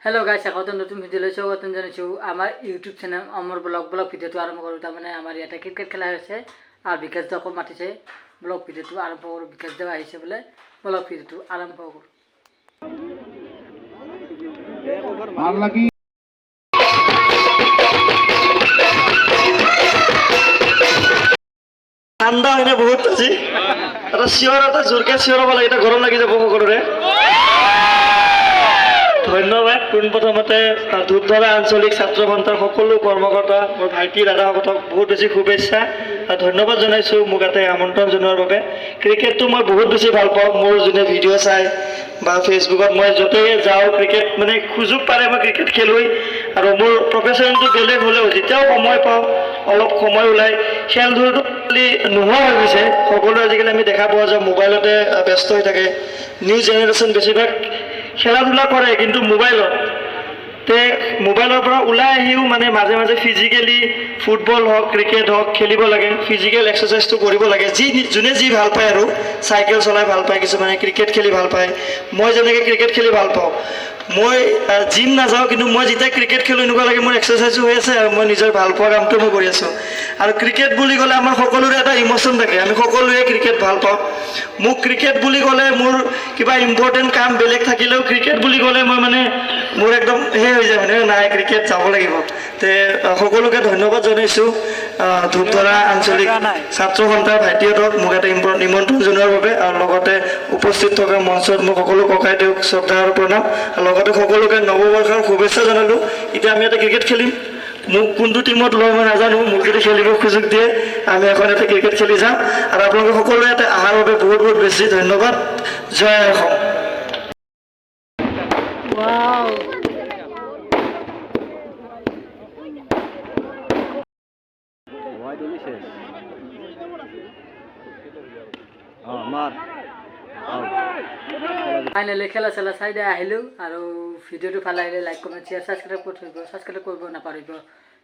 hello guys আগত নতুন ভিডিঅ'লৈ স্বাগতম জনাইছোঁ আমাৰ ইউটিউব চেনেল অমৰ ব্লগ ভিডিঅ'টো আৰম্ভ কৰোঁ তাৰমানে আমাৰ ইয়াতে ক্ৰিকেট খেলা হৈছে আৰু বিকাশ দাকো মাতিছে ব্লগ ভিডিঅ'টো আৰম্ভ কৰোঁ বিকাশ দাও আহিছে বোলে ব্লগ ভিডিঅ'টো আৰম্ভ কৰোঁ ভাল লাগি ঠাণ্ডা হয়নে বহুত আজি এটা চিঞৰ এটা জোৰকে চিঞৰাব লাগে এটা গৰম লাগি যাব সকলোৰে ধন্যবাদ পোনপ্ৰথমতে ধূপধাৰা আঞ্চলিক ছাত্ৰ সন্থাৰ সকলো কৰ্মকৰ্তা মোৰ ভাইটি দাদাসকলক বহুত বেছি শুভেচ্ছা ধন্যবাদ জনাইছোঁ মোক ইয়াতে আমন্ত্ৰণ জনোৱাৰ বাবে ক্ৰিকেটটো মই বহুত বেছি ভাল পাওঁ মোৰ যোনে ভিডিঅ' চাই বা ফেচবুকত মই য'তেই যাওঁ ক্ৰিকেট মানে সুযোগ পালে মই ক্ৰিকেট খেলোঁৱেই আৰু মোৰ প্ৰফেশ্যনটো বেলেগ হ'লেও যেতিয়াও সময় পাওঁ অলপ সময় ওলাই খেল ধূলটো নোহোৱা হৈ গৈছে সকলো আজিকালি আমি দেখা পোৱা যায় মোবাইলতে ব্যস্ত হৈ থাকে নিউ জেনেৰেশ্যন বেছিভাগ খেলা ধূলা কৰে কিন্তু মোবাইলত তে মোবাইলৰ পৰা ওলাই আহিও মানে মাজে মাজে ফিজিকেলি ফুটবল হওক ক্ৰিকেট হওক খেলিব লাগে ফিজিকেল এক্সাৰচাইজটো কৰিব লাগে যোনে যি ভাল পায় আৰু চাইকেল চলাই ভাল পায় কিছুমানে ক্ৰিকেট খেলি ভাল পায় মই যেনেকৈ ক্ৰিকেট খেলি ভাল পাওঁ মই জিম নাযাওঁ কিন্তু মই যেতিয়া ক্ৰিকেট খেলোঁ এনেকুৱা লাগে মোৰ এক্সাৰচাইজো হৈ আছে আৰু মই নিজৰ ভাল পোৱা কামটো মই কৰি আছোঁ আৰু ক্ৰিকেট বুলি ক'লে আমাৰ সকলোৰে এটা ইম'শ্যন থাকে আমি সকলোৱে ক্ৰিকেট ভাল পাওঁ মোক ক্ৰিকেট বুলি ক'লে মোৰ কিবা ইম্পৰ্টেণ্ট কাম বেলেগ থাকিলেও ক্ৰিকেট বুলি ক'লে মই মানে মোৰ একদম হৈ যায় মানে নাই ক্ৰিকেট যাব লাগিব তে সকলোকে ধন্যবাদ জনাইছোঁ ধূপধাৰা আঞ্চলিক ছাত্ৰ সন্থাৰ ভাইটিহঁতক মোক এটা নিমন্ত্ৰণ জনোৱাৰ বাবে আৰু লগতে উপস্থিত থকা মঞ্চত মোক সকলো ককাইদেউক শ্ৰদ্ধা আৰু প্ৰণাম লগতে সকলোকে নৱবৰ্ষৰ শুভেচ্ছা জনালোঁ এতিয়া আমি এটা ক্ৰিকেট খেলিম মোক কোনটো টিমত লয় মই নাজানো মোক যদি খেলিব সুযোগ দিয়ে আমি এখন এটা ক্ৰিকেট খেলি যাম আৰু আপোনালোকে সকলোৱে ইয়াতে অহাৰ বাবে বহুত বহুত বেছি ধন্যবাদ জয় অসম ফাইনেলি খেলা চেলা চাই দিয়া আহিলোঁ আৰু ভিডিঅ'টো ভাল লাগিলে লাইক কমেণ্ট শ্বেয়াৰ ছাবস্ক্ৰাইব কৰি থৈ দিব ছাবস্ক্ৰাইব কৰিব নাপাহৰিব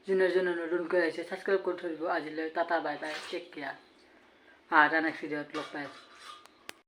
যোনে যোনে নতুনকৈ আহিছে ছাবস্ক্ৰাইব কৰি থৈ দিব আজিলৈ tata bye bye take care আৰু নেক্সট ভিডিঅ'ত লগ পাই আছোঁ